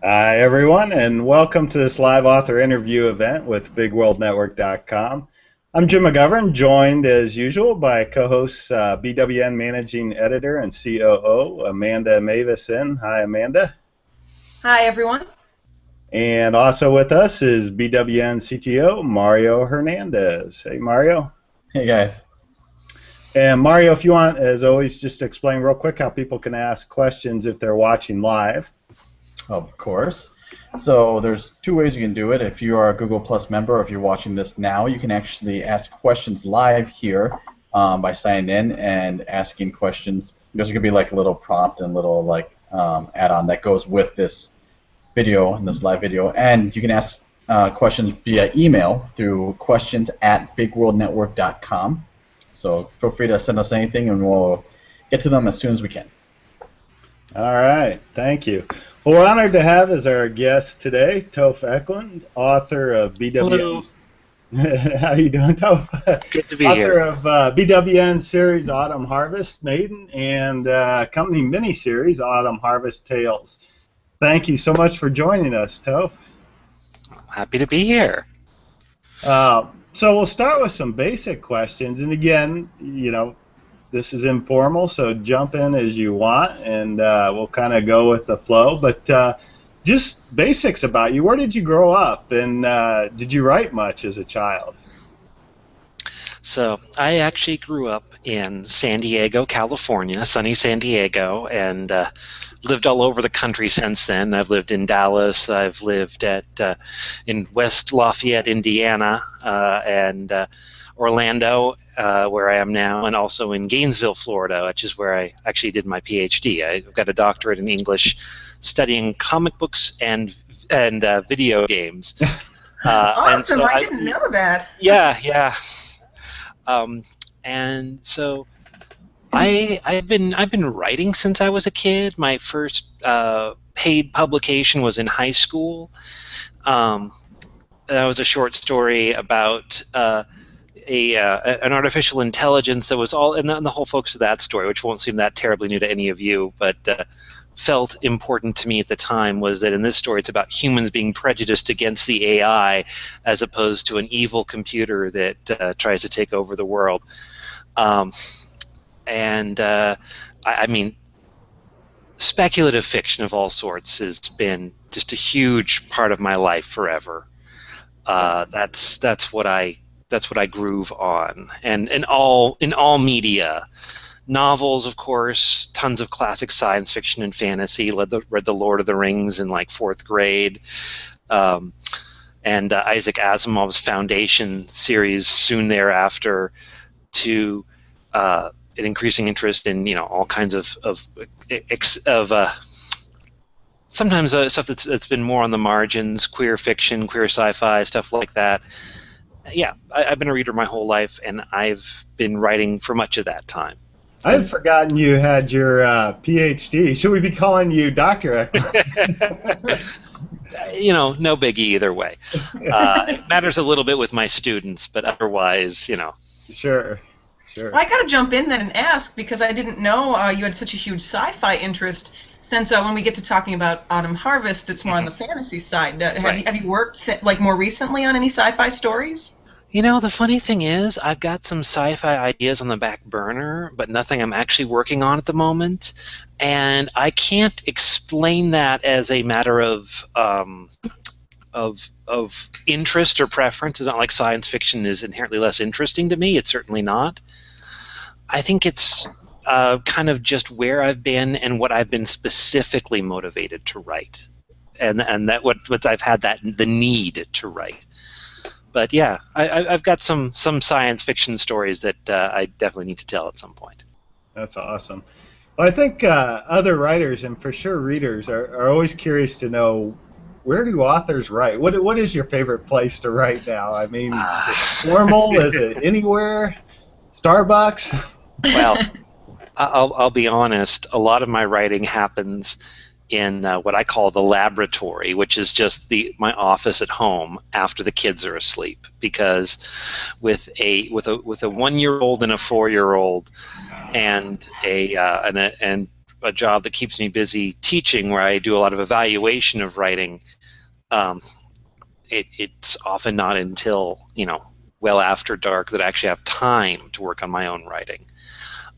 Hi, everyone, and welcome to this live author interview event with BigWorldNetwork.com. I'm Jim McGovern, joined as usual by co-hosts BWN Managing Editor and COO Amanda Mavison. Hi, Amanda. Hi, everyone. And also with us is BWN CTO Mario Hernandez. Hey, Mario. Hey, guys. And Mario, if you want, as always, just to explain real quick how people can ask questions if they're watching live. Of course. So there's two ways you can do it. If you are a Google Plus member, or if you're watching this now, you can actually ask questions live here by signing in and asking questions. There's going to be like a little prompt and little add-on that goes with this video and this live video. And you can ask questions via email through questions@bigworldnetwork.com. So feel free to send us anything, and we'll get to them as soon as we can. All right, thank you. Well, we're honored to have as our guest today Tof Eklund, author of BWN. Hello. How you doing, Tof? Good to be author here. of BWN series Autumn Harvest, Maiden, and company miniseries Autumn Harvest Tales. Thank you so much for joining us, Tof. Happy to be here. So we'll start with some basic questions, and again, this is informal, so jump in as you want, and we'll kind of go with the flow. But just basics about you. Where did you grow up, and did you write much as a child? So I actually grew up in San Diego, California, sunny San Diego, and lived all over the country since then. I've lived in Dallas. I've lived in West Lafayette, Indiana, and Orlando, where I am now, and also in Gainesville, Florida, which is where I actually did my PhD. I've got a doctorate in English, studying comic books and video games. Awesome! And so I didn't know that. Yeah. And so I've been writing since I was a kid. My first paid publication was in high school. That was a short story about an artificial intelligence that was all, and the whole focus of that story, which won't seem that terribly new to any of you, but felt important to me at the time, was that in this story it's about humans being prejudiced against the AI as opposed to an evil computer that tries to take over the world. I mean, speculative fiction of all sorts has been just a huge part of my life forever. That's what I groove on, and in all media, novels, of course, tons of classic science fiction and fantasy. Read the Lord of the Rings in like 4th grade, and Isaac Asimov's Foundation series soon thereafter, to an increasing interest in all kinds of sometimes stuff that's been more on the margins, queer fiction, queer sci-fi, stuff like that. Yeah, I've been a reader my whole life, and I've been writing for much of that time. I'd forgotten you had your PhD. Should we be calling you Dr. Eklund? No biggie either way. It matters a little bit with my students, but otherwise, Sure. Well, I got to jump in then and ask, because I didn't know you had such a huge sci-fi interest. Since when we get to talking about Autumn Harvest, it's more on the fantasy side. Have you worked more recently on any sci-fi stories? The funny thing is, I've got some sci-fi ideas on the back burner, but nothing I'm actually working on at the moment. And I can't explain that as a matter of interest or preference. It's not like science fiction is inherently less interesting to me. It's certainly not. I think it's kind of just where I've been and what I've been specifically motivated to write, and that what I've had the need to write. But yeah, I've got some science fiction stories that I definitely need to tell at some point. That's awesome. Well, I think other writers and for sure readers are always curious to know, where do authors write? What is your favorite place to write now? I mean, is it formal? Is it anywhere? Starbucks? Well, I'll be honest. A lot of my writing happens in what I call the laboratory, which is just my office at home after the kids are asleep. Because with a 1-year-old and a 4-year-old and a job that keeps me busy teaching, where I do a lot of evaluation of writing, it's often not until, well after dark that I actually have time to work on my own writing.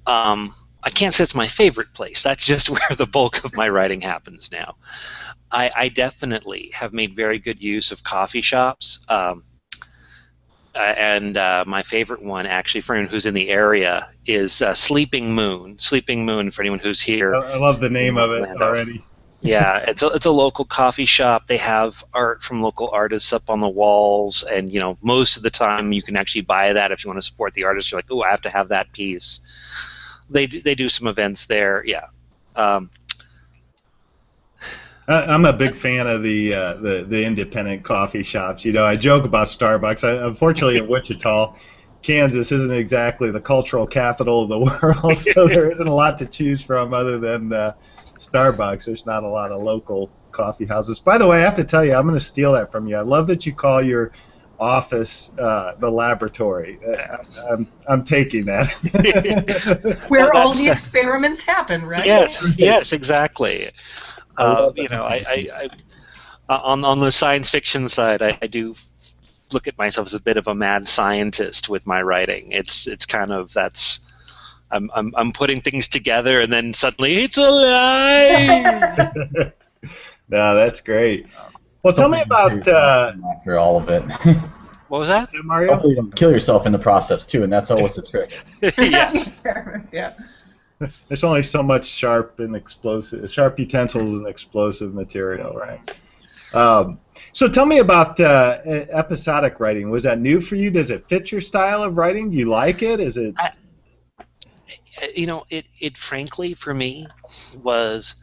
I can't say it's my favorite place. That's just where the bulk of my writing happens now. I definitely have made very good use of coffee shops. And my favorite one, actually, for anyone who's in the area, is Sleeping Moon. Sleeping Moon, for anyone who's here. I love the name of it already. Yeah, it's a local coffee shop. They have art from local artists up on the walls, and most of the time you can actually buy that if you want to support the artist. You're like, oh, I have to have that piece. They do some events there. Yeah. I'm a big fan of the independent coffee shops. I joke about Starbucks. Unfortunately, in Wichita, Kansas isn't exactly the cultural capital of the world, so there isn't a lot to choose from other than Starbucks. There's not a lot of local coffee houses. By the way, I have to tell you, I'm going to steal that from you. I love that you call your office the laboratory. I'm taking that. Where all the experiments happen, right? Yes, exactly. On the science fiction side, I do look at myself as a bit of a mad scientist with my writing. It's kind of I'm putting things together and then suddenly it's alive. No, that's great. Well, tell me about after all of it. What was that, Mario? Hopefully you don't kill yourself in the process too, and that's always the trick. Yes. Yeah. There's only so much sharp utensils and explosive material, right? So tell me about episodic writing. Was that new for you? Does it fit your style of writing? Do you like it? Is it? It frankly for me was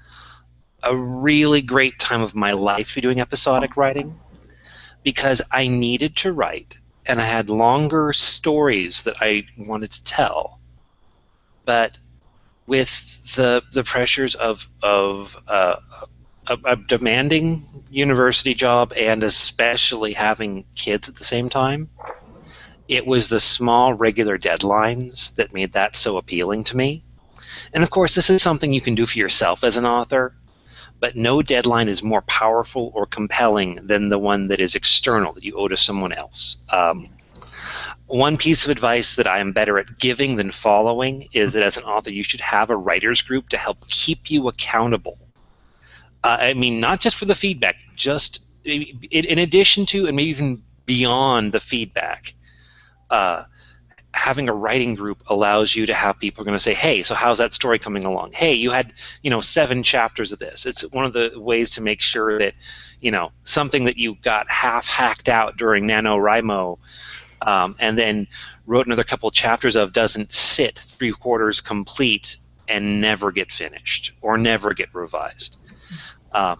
a really great time of my life to be doing episodic writing, because I needed to write, and I had longer stories that I wanted to tell, but with the pressures of a demanding university job, and especially having kids at the same time, it was the small regular deadlines that made that so appealing to me. And of course, this is something you can do for yourself as an author, but no deadline is more powerful or compelling than the one that is external, that you owe to someone else. One piece of advice that I am better at giving than following is that as an author, you should have a writer's group to help keep you accountable. Not just for the feedback, just in addition to and maybe even beyond the feedback. Having a writing group allows you to have people who are going to say, hey, so how's that story coming along? Hey, you had 7 chapters of this. It's one of the ways to make sure that something that you got half hacked out during NaNoWriMo and then wrote another couple of chapters of doesn't sit 3/4 complete and never get finished or never get revised. But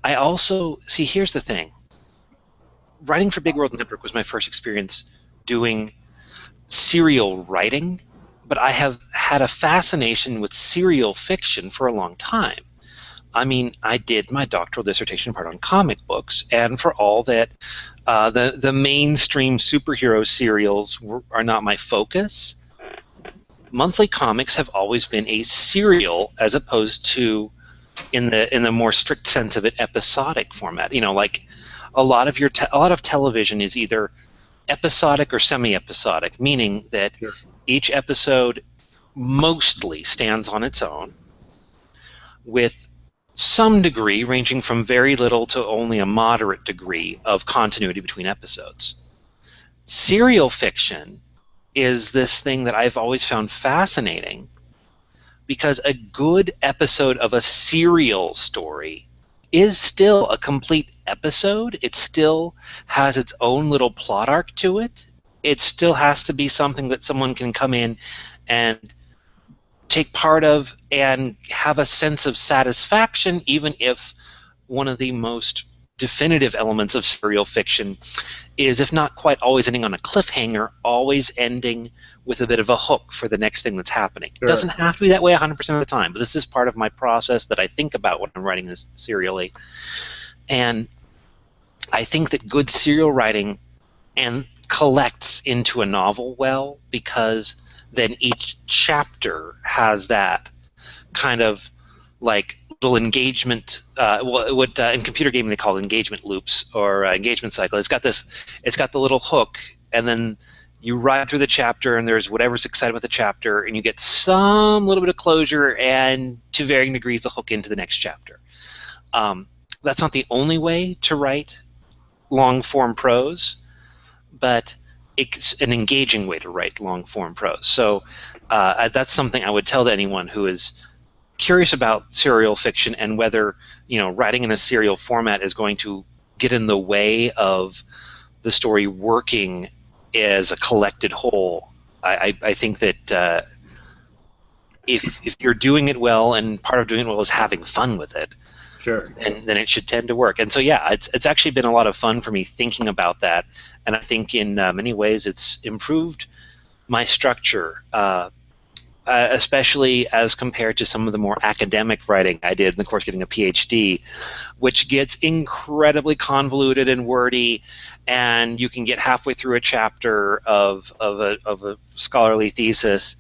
I also see, here's the thing. Writing for Big World Network was my first experience doing serial writing, but I have had a fascination with serial fiction for a long time. I did my doctoral dissertation part on comic books, and for all that the mainstream superhero serials are not my focus, monthly comics have always been a serial as opposed to, in the more strict sense of it, episodic format. Like a lot of television is either episodic or semi-episodic, meaning that each episode mostly stands on its own, with some degree, ranging from very little to only a moderate degree, of continuity between episodes. Serial fiction is this thing that I've always found fascinating, because a good episode of a serial story is still a complete episode. It still has its own little plot arc to it. It still has to be something that someone can come in and take part of and have a sense of satisfaction, even if one of the most definitive elements of serial fiction is, if not quite always ending on a cliffhanger, always ending with a bit of a hook for the next thing that's happening. It doesn't have to be that way 100% of the time, but this is part of my process that I think about when I'm writing this serially. And I think that good serial writing collects into a novel well, because then each chapter has that kind of like little engagement, what in computer gaming they call engagement loops or engagement cycle. It's got the little hook, and then you ride through the chapter, and there's whatever's exciting about the chapter, and you get some little bit of closure, and to varying degrees, a hook into the next chapter. That's not the only way to write long-form prose, but it's an engaging way to write long-form prose. So that's something I would tell to anyone who is curious about serial fiction and whether writing in a serial format is going to get in the way of the story working as a collected whole. I think that if you're doing it well, and part of doing it well is having fun with it, sure, and then it should tend to work. And so yeah, it's actually been a lot of fun for me thinking about that, and I think in many ways it's improved my structure, especially as compared to some of the more academic writing I did in the course getting a PhD, which gets incredibly convoluted and wordy, and you can get halfway through a chapter of a scholarly thesis,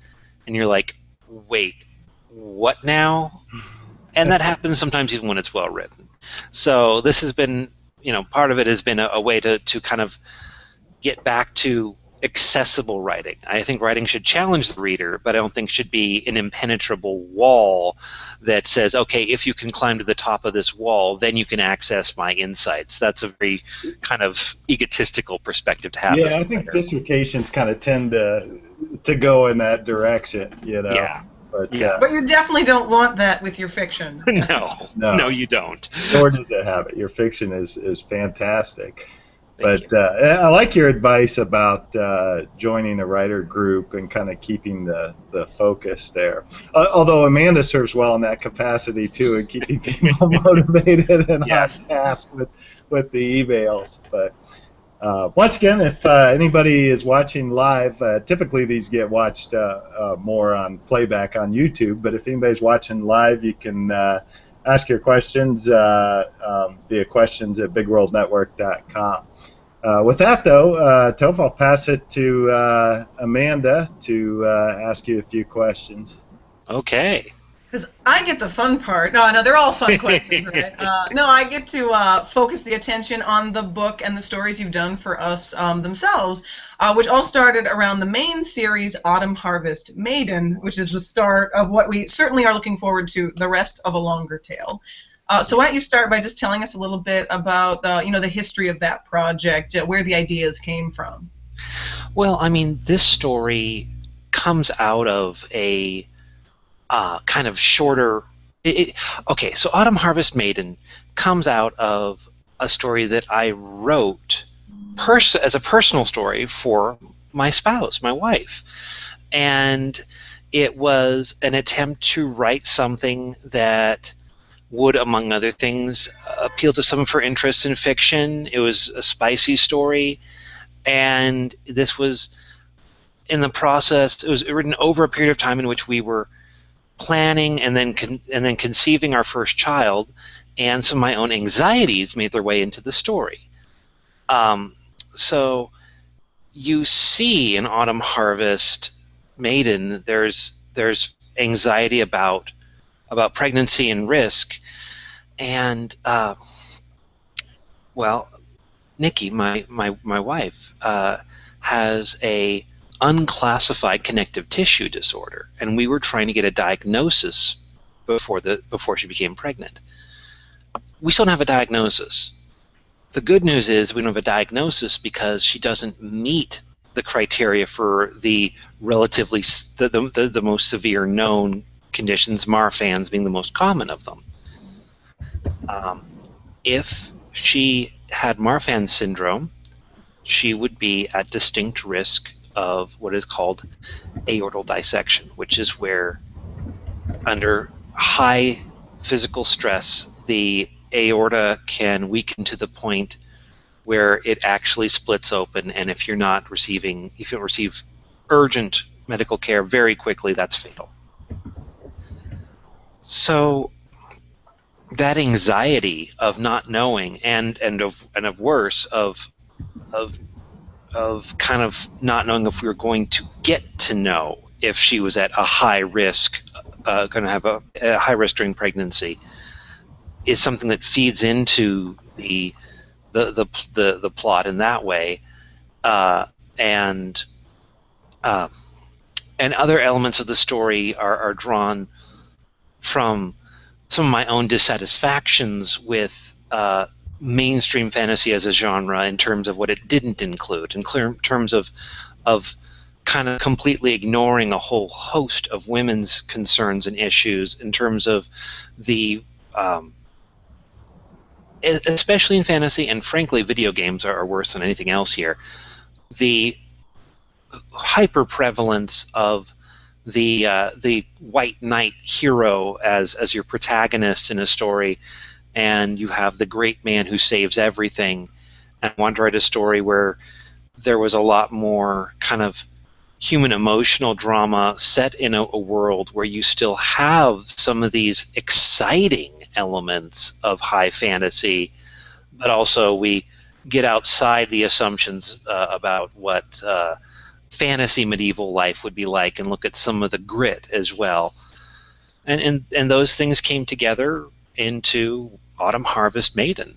and you're like, wait, what now? And that happens sometimes even when it's well written. So this has been, part of it has been a way to kind of get back to accessible writing. I think writing should challenge the reader, but I don't think should be an impenetrable wall that says, okay, if you can climb to the top of this wall, then you can access my insights. That's a very kind of egotistical perspective to have. Yeah, I think dissertations kind of tend to go in that direction, Yeah. But you definitely don't want that with your fiction. No, you don't. Nor does it have it. Your fiction is fantastic. But I like your advice about joining a writer group and kind of keeping the focus there. Although Amanda serves well in that capacity too, and keeping people motivated and on task with the emails. But once again, if anybody is watching live, typically these get watched more on playback on YouTube. But if anybody's watching live, you can ask your questions via questions@bigworldnetwork.com. With that, though, Tof, I'll pass it to Amanda to ask you a few questions. Okay. Because I get the fun part. No, they're all fun questions, right? No, I get to focus the attention on the book and the stories you've done for us themselves, which all started around the main series, Autumn Harvest Maiden, which is the start of what we certainly are looking forward to, the rest of a longer tale. So why don't you start by just telling us a little bit about the history of that project, where the ideas came from. Well, I mean, this story comes out of a kind of shorter. Okay, so Autumn Harvest Maiden comes out of a story that I wrote as a personal story for my spouse, my wife, and it was an attempt to write something that would, among other things, appeal to some of her interests in fiction. It was a spicy story, and this was in the process. It was written over a period of time in which we were planning and then conceiving our first child, and some of my own anxieties made their way into the story. So you see in Autumn Harvest Maiden, there's anxiety about pregnancy and risk, and well, Nikki, my wife, has a unclassified connective tissue disorder, and we were trying to get a diagnosis before she became pregnant. We still don't have a diagnosis. The good news is we don't have a diagnosis because she doesn't meet the criteria for the relatively the most severe known conditions, Marfan's being the most common of them. If she had Marfan's syndrome, she would be at distinct risk of what is called aortal dissection, which is where, under high physical stress, the aorta can weaken to the point where it actually splits open, and if you don't receive urgent medical care very quickly, that's fatal. So that anxiety of not knowing and of worse of kind of not knowing if we were going to get to know if she was at a high risk, going to have a high risk during pregnancy, is something that feeds into the plot in that way, and other elements of the story are drawn from some of my own dissatisfactions with mainstream fantasy as a genre in terms of what it didn't include, in terms of kind of completely ignoring a whole host of women's concerns and issues, in terms of the especially in fantasy, and frankly video games are worse than anything else here, the hyper prevalence of the white knight hero as your protagonist in a story, and you have the great man who saves everything. And I wanted to write a story where there was a lot more kind of human emotional drama set in a world where you still have some of these exciting elements of high fantasy, but also we get outside the assumptions about what fantasy medieval life would be like, and look at some of the grit as well. And those things came together into Autumn Harvest Maiden.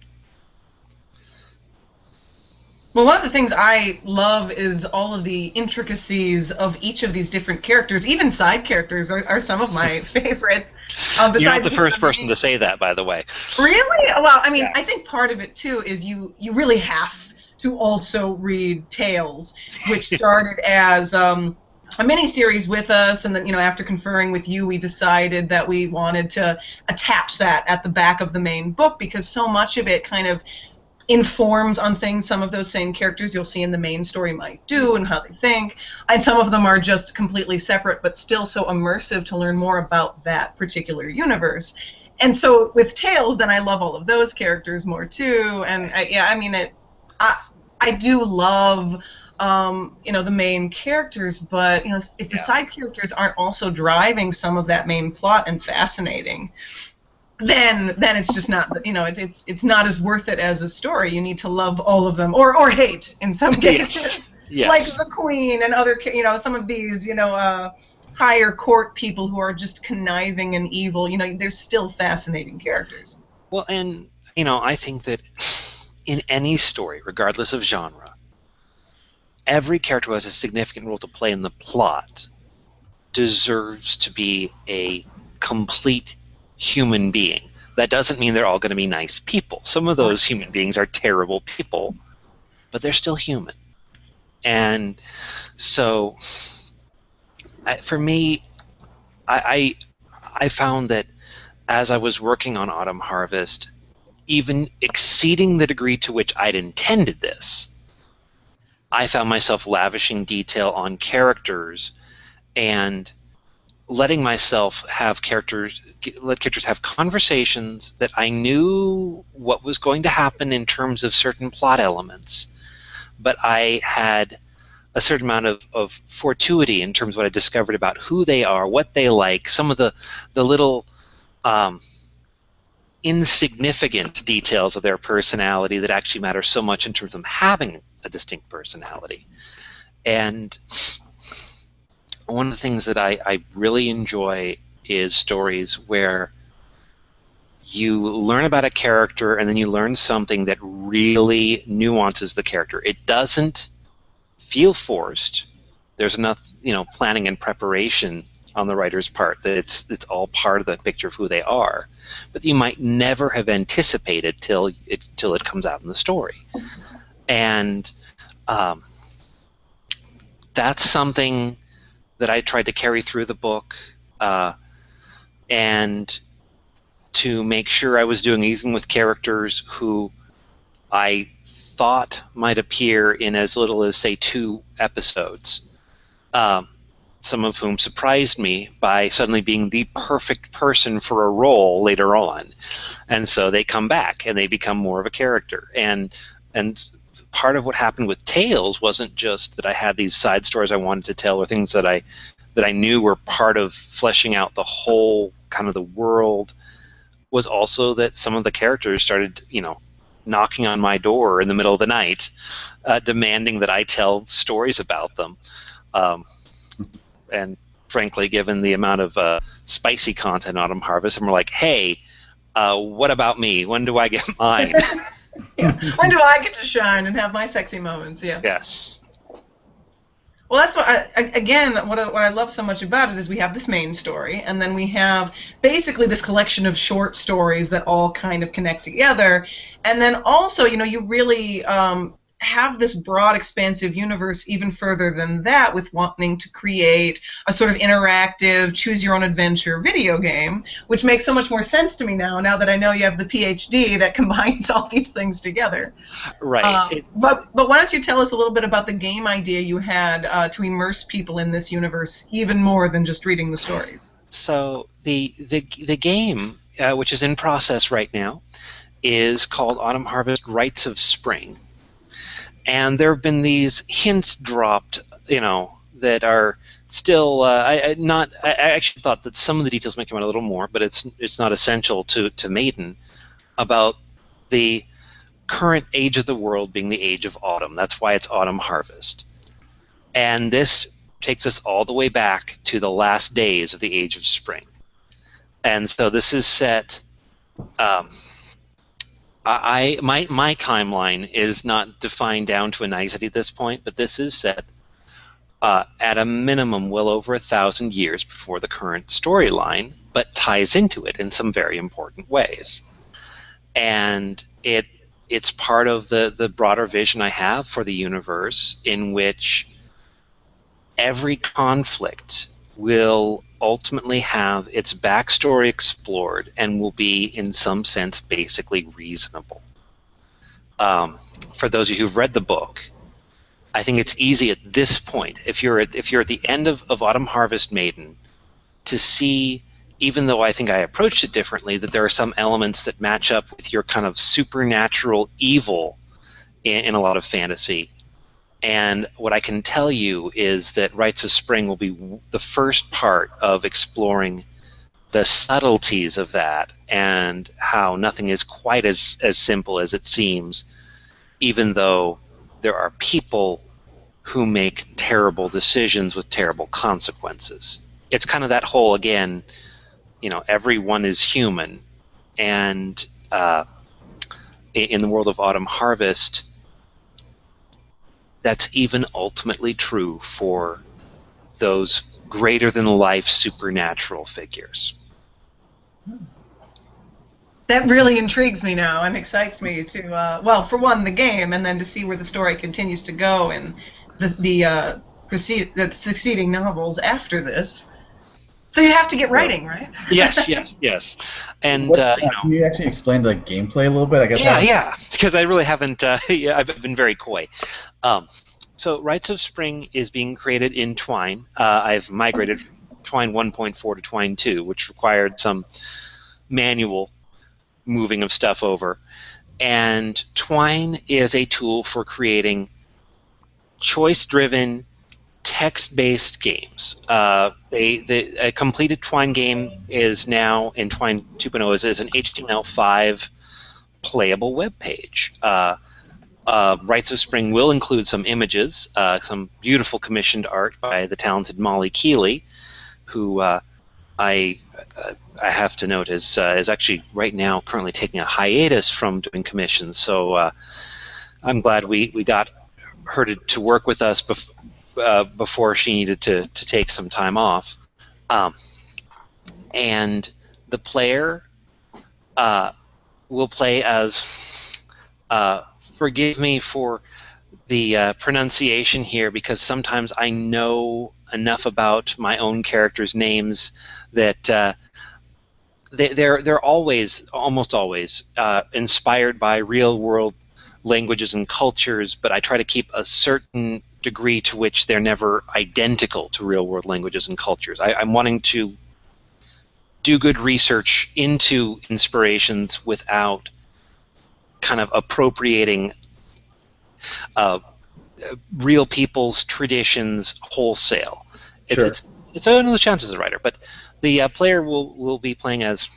Well, one of the things I love is all of the intricacies of each of these different characters. Even side characters are some of my favorites. You're not the first person to say that, by the way. Really? Well, I mean, Yeah. I think part of it, too, is you really have to also read Tales, which started as a mini-series with us, and then, after conferring with you, we decided that we wanted to attach that at the back of the main book, because so much of it kind of informs on things some of those same characters you'll see in the main story might do and how they think, and some of them are just completely separate but still so immersive to learn more about that particular universe. And so with Tales, then I love all of those characters more too, and I do love the main characters, but if the side characters aren't also driving some of that main plot and fascinating, then it's just not, it's not as worth it as a story. You need to love all of them, or hate in some cases. Yes. Like the Queen and other, some of these, higher court people who are just conniving and evil. They're still fascinating characters. Well, and I think that in any story, regardless of genre, every character who has a significant role to play in the plot deserves to be a complete human being. That doesn't mean they're all going to be nice people. Some of those human beings are terrible people, but they're still human. And so, for me, I found that as I was working on Autumn Harvest, even exceeding the degree to which I'd intended this, I found myself lavishing detail on characters and letting myself let characters have conversations that I knew what was going to happen in terms of certain plot elements, but I had a certain amount of fortuity in terms of what I discovered about who they are, what they like, some of the little insignificant details of their personality that actually matter so much in terms of them having a distinct personality. And one of the things that I really enjoy is stories where you learn about a character and then you learn something that really nuances the character. It doesn't feel forced. There's enough, planning and preparation on the writer's part that it's all part of the picture of who they are, but you might never have anticipated till it comes out in the story. And that's something that I tried to carry through the book, and to make sure I was doing even with characters who I thought might appear in as little as, say, 2 episodes, some of whom surprised me by suddenly being the perfect person for a role later on. And so they come back and they become more of a character. And part of what happened with Tales wasn't just that I had these side stories I wanted to tell or things that I knew were part of fleshing out the whole kind of the world, was also that some of the characters started, knocking on my door in the middle of the night, demanding that I tell stories about them. And frankly, given the amount of spicy content on Autumn Harvest, and we're like, hey, what about me? When do I get mine? Yeah. When do I get to shine and have my sexy moments? Yeah. Yes. Well, that's what what I love so much about it is we have this main story, and then we have basically this collection of short stories that all kind of connect together, and then also, you really have this broad, expansive universe even further than that, with wanting to create a sort of interactive, choose-your-own-adventure video game, which makes so much more sense to me now that I know you have the PhD that combines all these things together. Right. But why don't you tell us a little bit about the game idea you had to immerse people in this universe even more than just reading the stories? So the game, which is in process right now, is called Autumn Harvest: Rites of Spring. And there have been these hints dropped, that are still I actually thought that some of the details might come out a little more, but it's not essential to Maiden, about the current age of the world being the age of autumn. That's why it's Autumn Harvest. And this takes us all the way back to the last days of the age of spring. And so this is set my timeline is not defined down to a nicety at this point, but this is set at a minimum well over 1,000 years before the current storyline, but ties into it in some very important ways. And it's part of the broader vision I have for the universe, in which every conflict will ultimately have its backstory explored and will be, in some sense, basically reasonable. For those of you who've read the book, I think it's easy at this point, if you're at the end of Autumn Harvest Maiden, to see, even though I think I approached it differently, that there are some elements that match up with your kind of supernatural evil in a lot of fantasy. And what I can tell you is that Rites of Spring will be the first part of exploring the subtleties of that, and how nothing is quite as simple as it seems, even though there are people who make terrible decisions with terrible consequences. It's kind of that whole, again, everyone is human. And in the world of Autumn Harvest, that's even ultimately true for those greater-than-life supernatural figures. That really intrigues me now and excites me to, well, for one, the game, and then to see where the story continues to go in the succeeding novels after this. So you have to get writing, right? Yes. And can you actually explain the gameplay a little bit? I guess. Yeah. Because I really haven't. I've been very coy. So Rites of Spring is being created in Twine. I've migrated from Twine 1.4 to Twine 2, which required some manual moving of stuff over. And Twine is a tool for creating choice-driven, text-based games. A completed Twine game is now in Twine 2.0 is an HTML5 playable web page. Rites of Spring will include some images, some beautiful commissioned art by the talented Molly Keeley, who I have to note is actually right now currently taking a hiatus from doing commissions. So I'm glad we got her to work with us before she needed to take some time off. And the player will play as, forgive me for the pronunciation here, because sometimes I know enough about my own characters' names that they're always, almost always, inspired by real-world languages and cultures, but I try to keep a certain degree to which they're never identical to real-world languages and cultures. I'm wanting to do good research into inspirations without kind of appropriating real people's traditions wholesale. It's one of the challenges as a writer. But the player will be playing as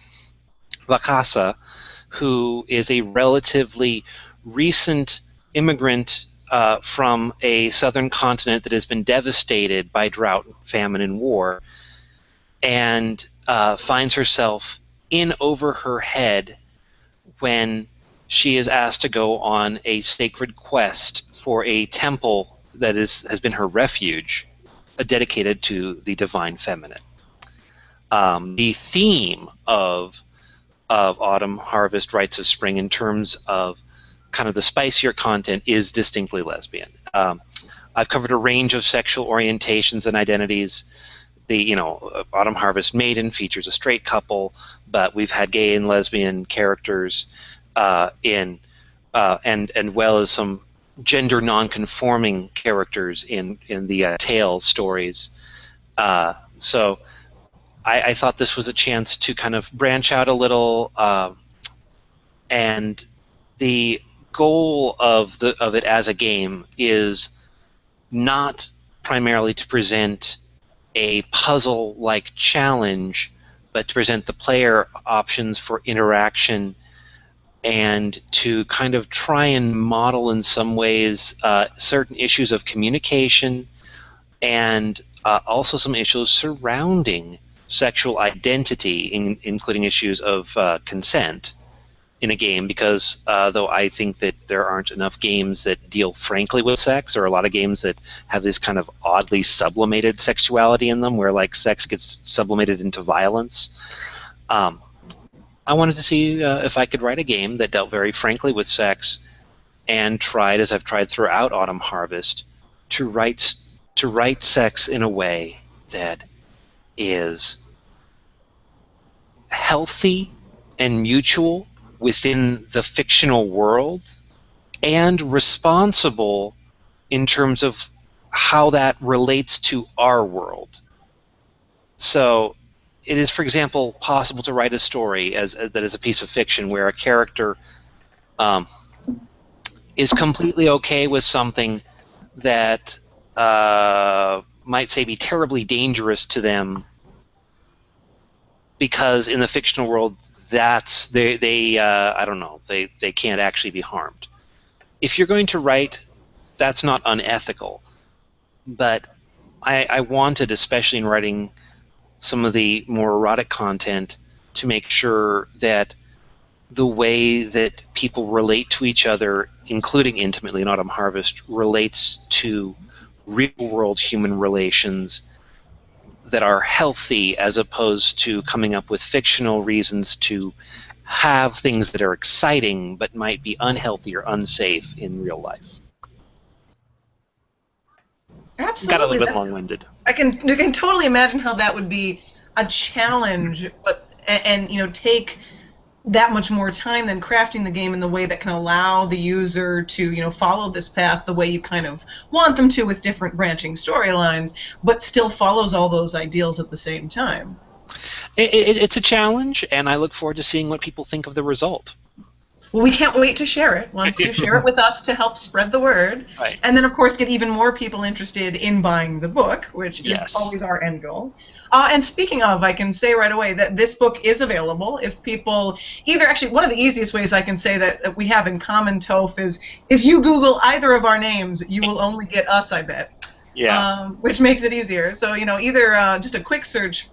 Vakasa, who is a relatively recent immigrant from a southern continent that has been devastated by drought, famine, and war, and finds herself in over her head when she is asked to go on a sacred quest for a temple that has been her refuge, dedicated to the divine feminine. The theme of Autumn Harvest, Rites of Spring, in terms of kind of the spicier content, is distinctly lesbian. I've covered a range of sexual orientations and identities. Autumn Harvest Maiden features a straight couple, but we've had gay and lesbian characters and well as some gender non-conforming characters in the Tales stories. So I thought this was a chance to kind of branch out a little, and the goal of it as a game is not primarily to present a puzzle-like challenge, but to present the player options for interaction and to kind of try and model in some ways certain issues of communication and also some issues surrounding sexual identity, including issues of consent in a game, because though I think that there aren't enough games that deal frankly with sex, or a lot of games that have this kind of oddly sublimated sexuality in them, where like sex gets sublimated into violence. I wanted to see if I could write a game that dealt very frankly with sex, and tried, as I've tried throughout Autumn Harvest, to write sex in a way that is healthy and mutual within the fictional world, and responsible in terms of how that relates to our world. So it is, for example, possible to write a story that is a piece of fiction where a character is completely okay with something that might, say, be terribly dangerous to them, because in the fictional world, I don't know, they can't actually be harmed. If you're going to write, that's not unethical, but I wanted, especially in writing some of the more erotic content, to make sure that the way that people relate to each other, including intimately in Autumn Harvest, relates to real-world human relations that are healthy, as opposed to coming up with fictional reasons to have things that are exciting but might be unhealthy or unsafe in real life. Absolutely. Got a little bit long-winded. I can totally imagine how that would be a challenge, and take that much more time than crafting the game in the way that can allow the user to follow this path the way you kind of want them to, with different branching storylines, but still follows all those ideals at the same time. It's a challenge, and I look forward to seeing what people think of the result. Well, we can't wait to share it once you share it with us to help spread the word. Right. And then, of course, get even more people interested in buying the book, which is always our end goal. And speaking of, I can say right away that this book is available. If people actually, one of the easiest ways I can say that we have in common, Tof, is if you Google either of our names, you will only get us, I bet. Yeah. Which makes it easier. So, either just a quick search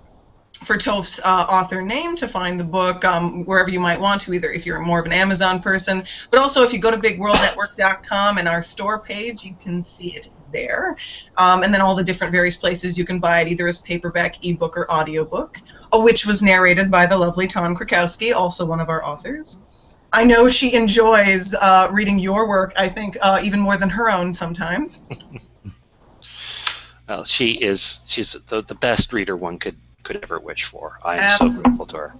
for Tof's author name to find the book wherever you might want to, either if you're more of an Amazon person, but also if you go to bigworldnetwork.com and our store page, you can see it there. And then all the different various places you can buy it, either as paperback, ebook, or audiobook, which was narrated by the lovely Tom Krakowski, also one of our authors. I know she enjoys reading your work, I think, even more than her own sometimes. Well, she's the best reader one could ever wish for. I am so grateful to her.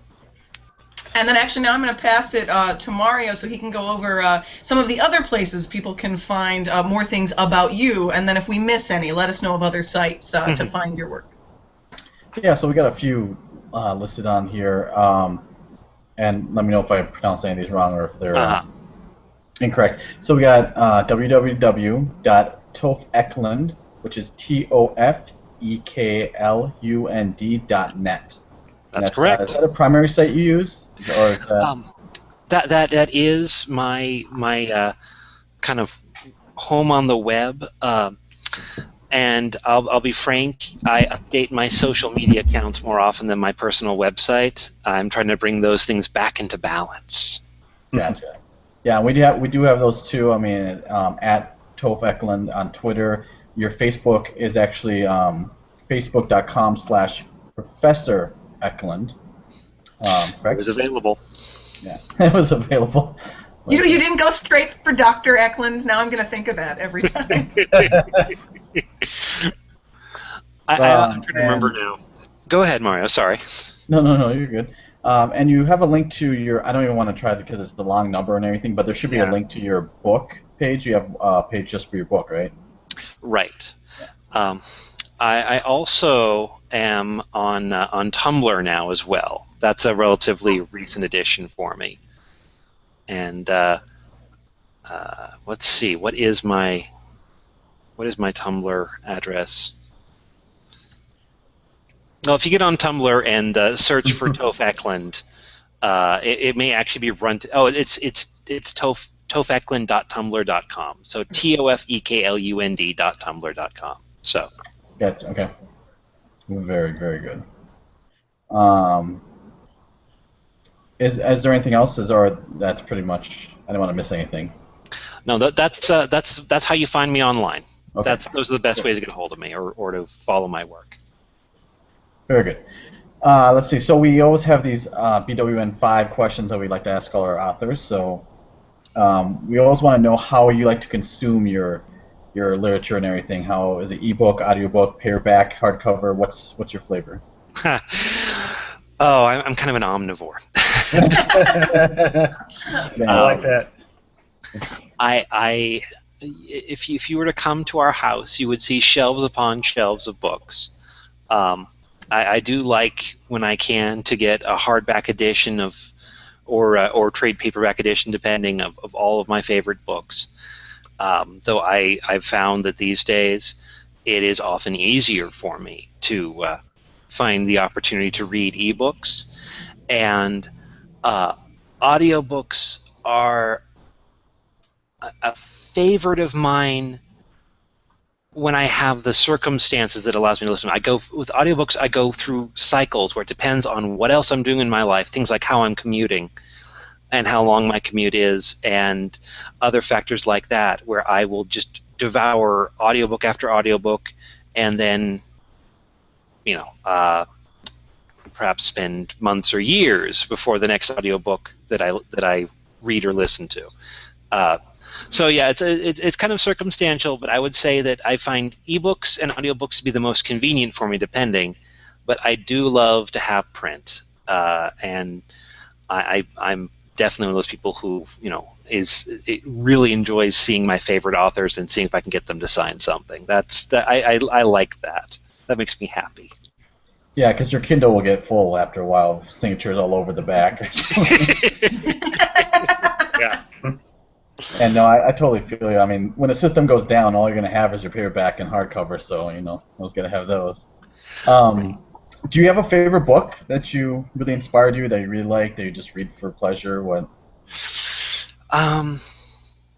And then actually now I'm going to pass it to Mario so he can go over some of the other places people can find more things about you, and then if we miss any, let us know of other sites to find your work. Yeah, so we got a few listed on here, and let me know if I pronounce any of these wrong or if they're incorrect. So we got www.Tof Eklund, which is TOFEKLUND.net. That's correct. Is that a primary site you use, or is that... that is my kind of home on the web, and I'll be frank, I update my social media accounts more often than my personal website. I'm trying to bring those things back into balance. Gotcha. Yeah, we do have those too. I mean, at Tof Eklund on Twitter. Your Facebook is actually facebook.com/Professor Eklund. Correct? It was available. Yeah, it was available. You didn't go straight for Dr. Eklund. Now I'm going to think of that every time. I'm trying to remember now. Go ahead, Mario. Sorry. No, you're good. And you have a link to your, I don't even want to try it because it's the long number and everything, but there should be a link to your book page. You have a page just for your book, right? Right. I also am on Tumblr now as well. That's a relatively recent addition for me. And let's see, what is my Tumblr address? Well, if you get on Tumblr and search for Tof Eklund, it may actually be run. It's tofeklund.tumblr.com. So TOFEKLUND.tumblr.com. So. Gotcha. Okay. Very, very good. Is there anything else? Or that's pretty much? I don't want to miss anything. No, that's how you find me online. Okay. Those are the best ways to get a hold of me or to follow my work. Very good. Let's see. So we always have these BWN5 questions that we like to ask all our authors. So we always want to know how you like to consume your literature and everything. How is it? Ebook, audiobook, paperback, hardcover? What's your flavor? Oh, I'm kind of an omnivore. I like that. If you were to come to our house, you would see shelves upon shelves of books. I do like, when I can, to get a hardback edition or trade paperback edition, depending, of all of my favorite books. Though I've found that these days it is often easier for me to find the opportunity to read ebooks, and audiobooks are a favorite of mine when I have the circumstances that allows me to listen. With audiobooks, I go through cycles where it depends on what else I'm doing in my life, things like how I'm commuting and how long my commute is, and other factors like that, where I will just devour audiobook after audiobook, and then, perhaps spend months or years before the next audiobook that I read or listen to. So yeah, it's kind of circumstantial, but I would say that I find ebooks and audiobooks to be the most convenient for me, depending. But I do love to have print, and I'm definitely one of those people who really enjoys seeing my favorite authors and seeing if I can get them to sign something. I like that. That makes me happy. Yeah, because your Kindle will get full after a while of signatures all over the back. Yeah. And no, I totally feel you. I mean, when a system goes down, all you're going to have is your paperback and hardcover, so, I was going to have those. Do you have a favorite book that you really inspired you, that you really like, that you just read for pleasure? What?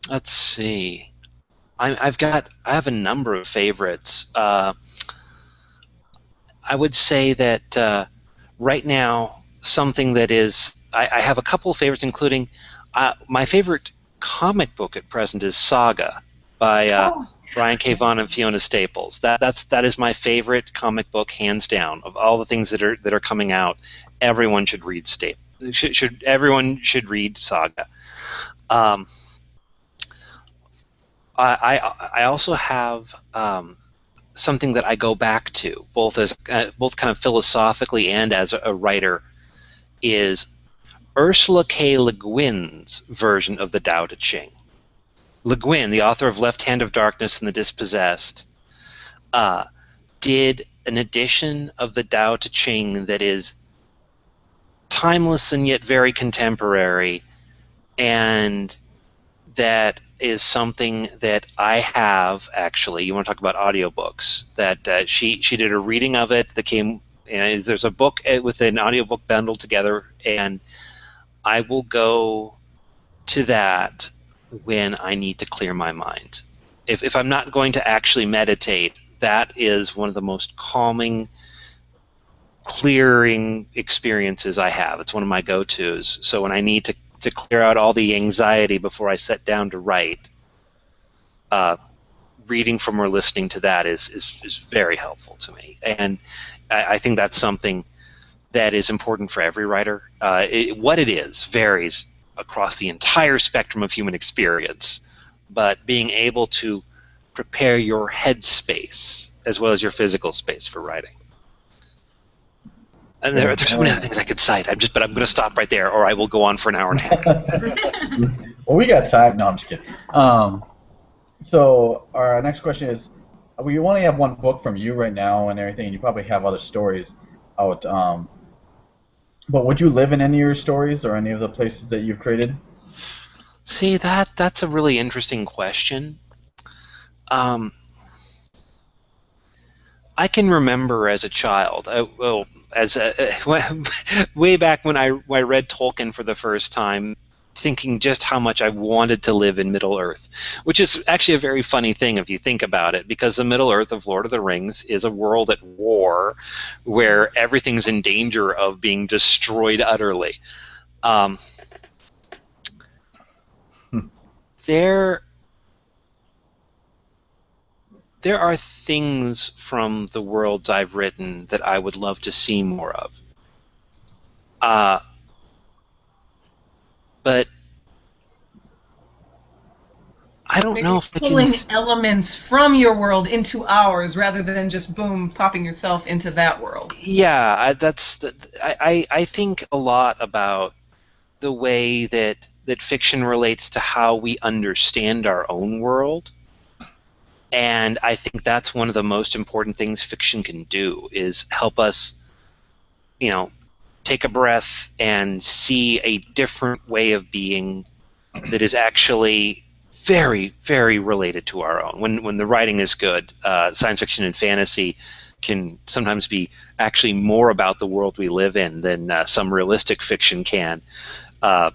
Let's see. I have a number of favorites. I would say that right now, something that is, I have a couple of favorites, including my favorite comic book at present is Saga by Brian K. Vaughan and Fiona Staples. That is my favorite comic book, hands down. Of all the things that are coming out, everyone should read everyone should read Saga. I also have something that I go back to, both kind of philosophically and as a writer, is Ursula K. Le Guin's version of the Tao Te Ching. Le Guin, the author of Left Hand of Darkness and The Dispossessed, did an edition of the Tao Te Ching that is timeless and yet very contemporary, and that is something that I have, actually. You want to talk about audiobooks, that she did a reading of it that came, there's a book with an audiobook bundled together, and I will go to that when I need to clear my mind. If I'm not going to actually meditate, that is one of the most calming, clearing experiences I have. It's one of my go-tos. So when I need to clear out all the anxiety before I sit down to write, reading from or listening to that is very helpful to me. And I think that's something that is important for every writer. What it is varies across the entire spectrum of human experience, but being able to prepare your headspace as well as your physical space for writing. And there's so many other things I could cite. But I'm going to stop right there, or I will go on for an hour and a half. Well, we got time. No, I'm just kidding. So our next question is, we only have one book from you right now and everything, and you probably have other stories out. But would you live in any of your stories or any of the places that you've created? See, that's a really interesting question. I can remember as a child, way back when I read Tolkien for the first time, thinking just how much I wanted to live in Middle-earth, which is actually a very funny thing if you think about it, because the Middle-earth of Lord of the Rings is a world at war where everything's in danger of being destroyed utterly. There are things from the worlds I've written that I would love to see more of. But I don't know if pulling elements from your world into ours rather than just boom popping yourself into that world. Yeah, I think a lot about the way that fiction relates to how we understand our own world. And I think that's one of the most important things fiction can do, is help us, take a breath and see a different way of being that is actually very, very related to our own. When the writing is good, science fiction and fantasy can sometimes be actually more about the world we live in than some realistic fiction can. And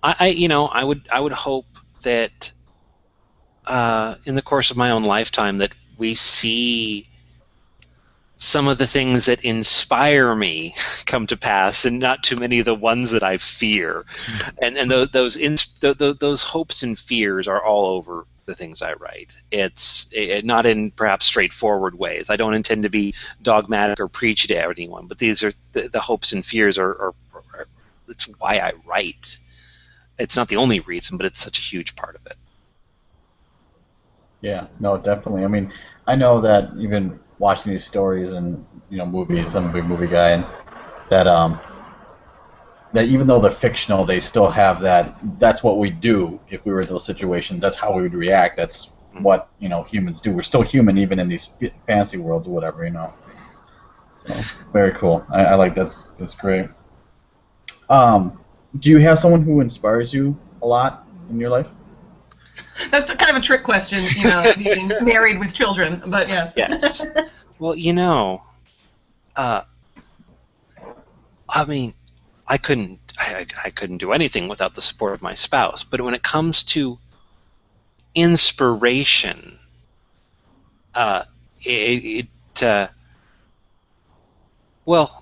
I would hope that in the course of my own lifetime that we see some of the things that inspire me come to pass, and not too many of the ones that I fear. And those hopes and fears are all over the things I write. It's not in perhaps straightforward ways. I don't intend to be dogmatic or preach to anyone, but these are the hopes and fears are it's why I write. It's not the only reason, but it's such a huge part of it. Yeah, no, definitely. I mean, I know that you've been watching these stories and movies. I'm a big movie guy, and that even though they're fictional, they still have that. That's what we do if we were in those situations. That's how we would react. That's what humans do. We're still human even in these fantasy worlds or whatever. So very cool. I like that's great. Do you have someone who inspires you a lot in your life? That's kind of a trick question, being married with children, but yes. Yes. Well, I mean, I couldn't do anything without the support of my spouse. But when it comes to inspiration, well,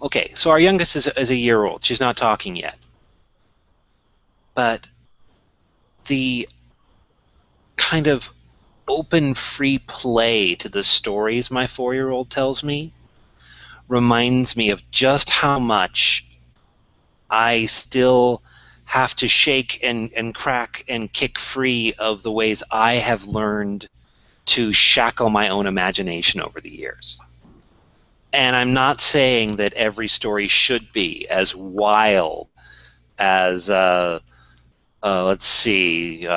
okay. So our youngest is a year old. She's not talking yet. But the kind of open, free play to the stories my 4-year-old tells me reminds me of just how much I still have to shake and crack and kick free of the ways I have learned to shackle my own imagination over the years. And I'm not saying that every story should be as wild as, let's see,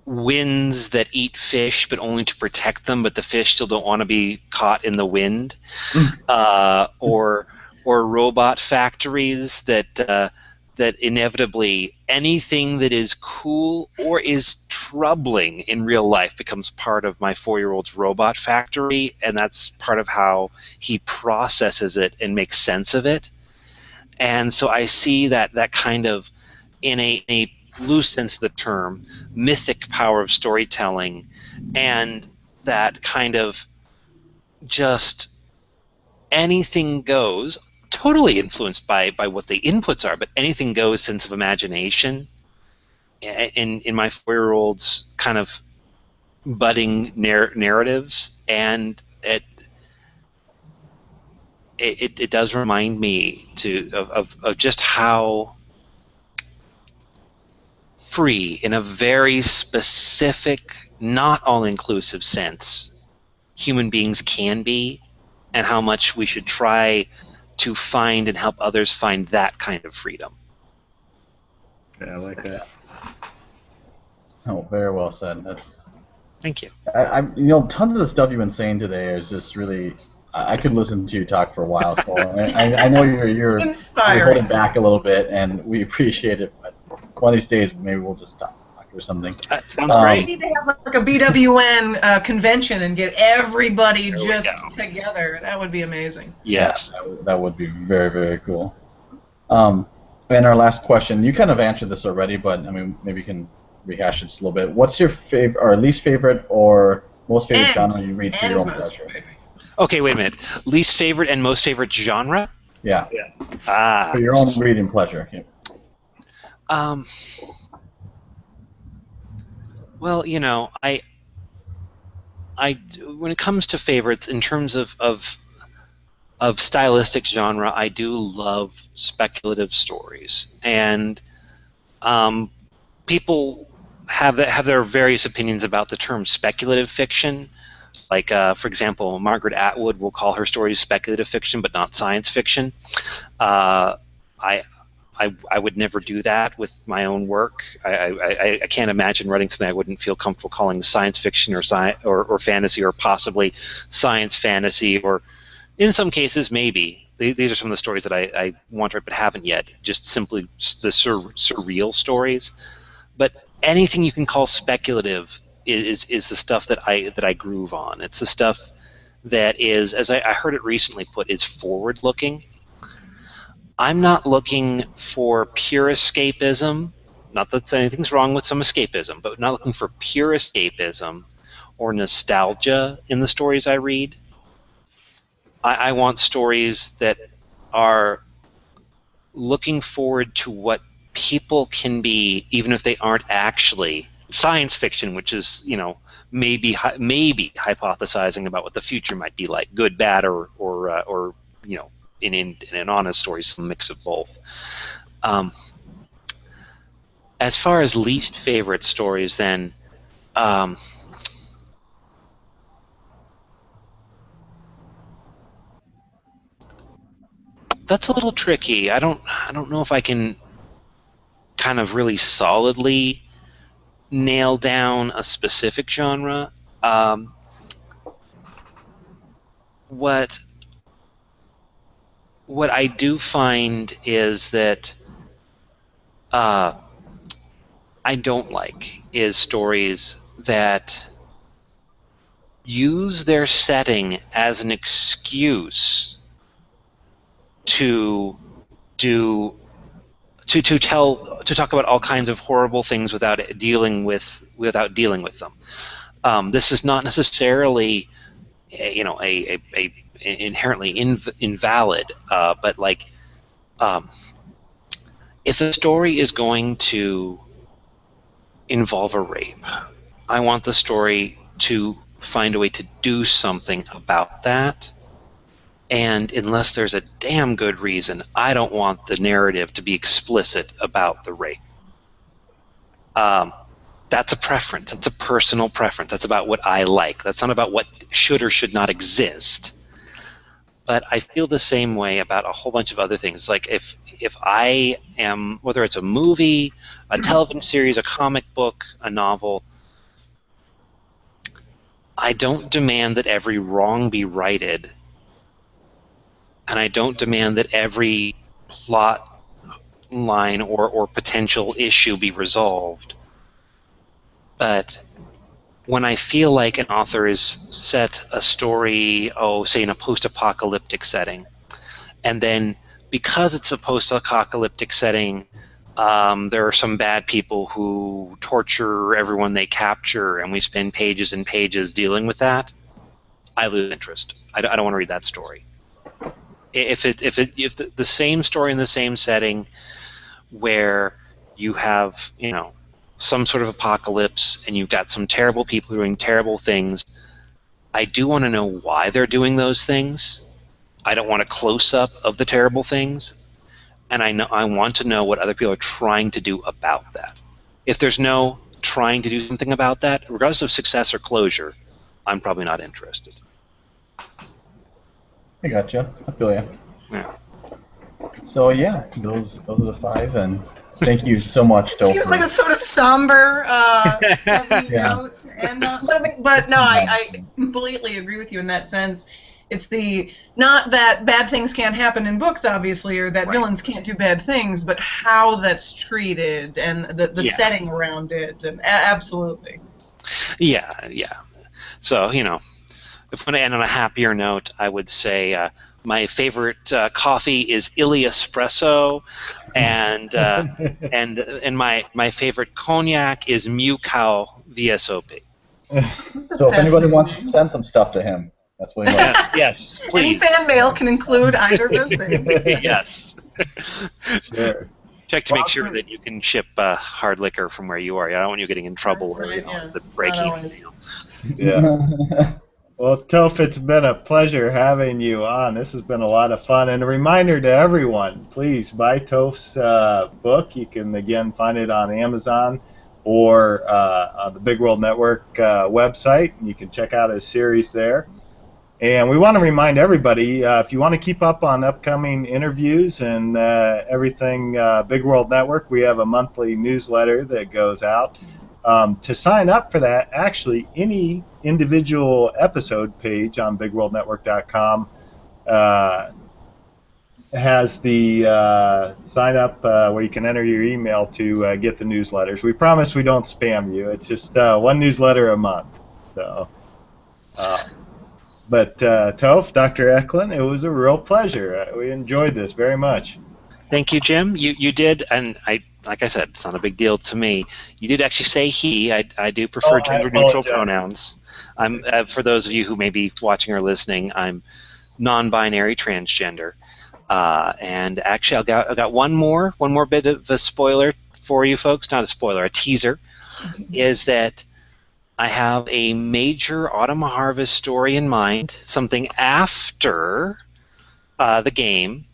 winds that eat fish but only to protect them, but the fish still don't want to be caught in the wind, or robot factories that inevitably anything that is cool or is troubling in real life becomes part of my 4-year-old's robot factory, and that's part of how he processes it and makes sense of it. And so I see that kind of in a loose sense of the term, mythic power of storytelling, and that kind of just anything goes, totally influenced by what the inputs are, but anything goes sense of imagination. In my 4-year-old's kind of budding narratives, and it does remind me of just how free, in a very specific, not all-inclusive sense, human beings can be, and how much we should try to find and help others find that kind of freedom. Yeah, I like that. Oh, very well said. That's. Thank you. Tons of the stuff you've been saying today is just really. I could listen to you talk for a while. So I know you're holding back a little bit, and we appreciate it. But one of these days, maybe we'll just talk or something. That sounds great. We need to have like a BWN convention and get everybody just together. That would be amazing. Yes. Yeah, that would be very, very cool. And our last question, you kind of answered this already, but I mean, maybe you can rehash it just a little bit. What's your favorite, or least favorite, or most favorite genre you read for your own pleasure? Okay, wait a minute. Least favorite and most favorite genre? Yeah. For your own reading pleasure. Yeah. Well, I when it comes to favorites, in terms of stylistic genre, I do love speculative stories, and people have their various opinions about the term speculative fiction. Like, for example, Margaret Atwood will call her stories speculative fiction, but not science fiction. I would never do that with my own work. I can't imagine writing something I wouldn't feel comfortable calling science fiction or fantasy, or possibly science fantasy, or in some cases maybe. These are some of the stories that I want to write but haven't yet, just simply the surreal stories. But anything you can call speculative is the stuff that I groove on. It's the stuff that is, as I heard it recently put, is forward-looking. I'm not looking for pure escapism. Not that anything's wrong with some escapism, but not looking for pure escapism or nostalgia in the stories I read. I want stories that are looking forward to what people can be, even if they aren't actually. Science fiction, which is, maybe hypothesizing about what the future might be like, good, bad, or in an honest story, some mix of both. As far as least favorite stories, then, that's a little tricky. I don't know if I can kind of really solidly nail down a specific genre. What I do find is that I don't like is stories that use their setting as an excuse to talk about all kinds of horrible things without dealing with them. This is not necessarily a inherently invalid, but like if a story is going to involve a rape, I want the story to find a way to do something about that. And unless there's a damn good reason, I don't want the narrative to be explicit about the rape. That's a preference. It's a personal preference. That's about what I like. That's not about what should or should not exist. But I feel the same way about a whole bunch of other things. Like if I am, whether it's a movie, a television series, a comic book, a novel, I don't demand that every wrong be righted. And I don't demand that every plot line or potential issue be resolved. But when I feel like an author is set a story, say in a post-apocalyptic setting, and then because it's a post-apocalyptic setting, There are some bad people who torture everyone they capture, and we spend pages and pages dealing with that. I lose interest. I don't want to read that story. If the same story in the same setting, where you have some sort of apocalypse and you've got some terrible people doing terrible things, I do want to know why they're doing those things. I don't want a close-up of the terrible things, and I want to know what other people are trying to do about that. If there's no trying to do something about that, regardless of success or closure, I'm probably not interested. I gotcha. I feel you. Yeah. So yeah, those are the 5, and thank you so much, Tof. Seems like a sort of somber heavy note, and but no, I completely agree with you in that sense. It's not that bad things can't happen in books, obviously, or that villains can't do bad things, but how that's treated and the setting around it, and absolutely. Yeah. So if I want to end on a happier note, I would say my favorite coffee is Illy Espresso, and my favorite cognac is Mew Cow VSOP. So if anybody wants to send some stuff to him, that's what he wants. Yes, please. Any fan mail can include either of those things. Yes. Sure. Check to make sure that you can ship hard liquor from where you are. I don't want you getting in trouble or the breaking. Yeah. Well, Tof, it's been a pleasure having you on. This has been a lot of fun. And a reminder to everyone, please buy Tof's book. You can, again, find it on Amazon or on the Big World Network website. You can check out his series there. And we want to remind everybody, if you want to keep up on upcoming interviews and everything Big World Network, we have a monthly newsletter that goes out. To sign up for that, actually, any individual episode page on BigWorldNetwork.com has the sign up where you can enter your email to get the newsletters. We promise we don't spam you. It's just one newsletter a month. So, but Tof, Dr. Eklund, it was a real pleasure. We enjoyed this very much. Thank you, Jim. You did, and like I said, it's not a big deal to me. You did actually say he. I do prefer gender-neutral pronouns. For those of you who may be watching or listening, I'm non-binary transgender. And actually, I've got one more bit of a spoiler for you folks. Not a spoiler, a teaser. Is that I have a major Autumn Harvest story in mind, something after the game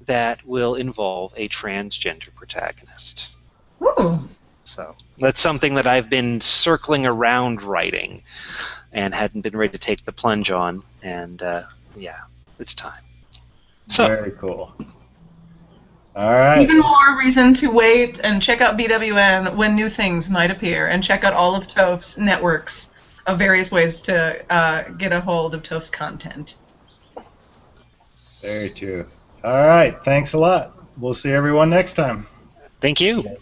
that will involve a transgender protagonist. Ooh. So that's something that I've been circling around writing and hadn't been ready to take the plunge on, and yeah, it's time. So, very cool. All right. Even more reason to wait and check out BWN when new things might appear, and check out all of Tof's networks of various ways to get a hold of Tof's content. Very true. All right. Thanks a lot. We'll see everyone next time. Thank you.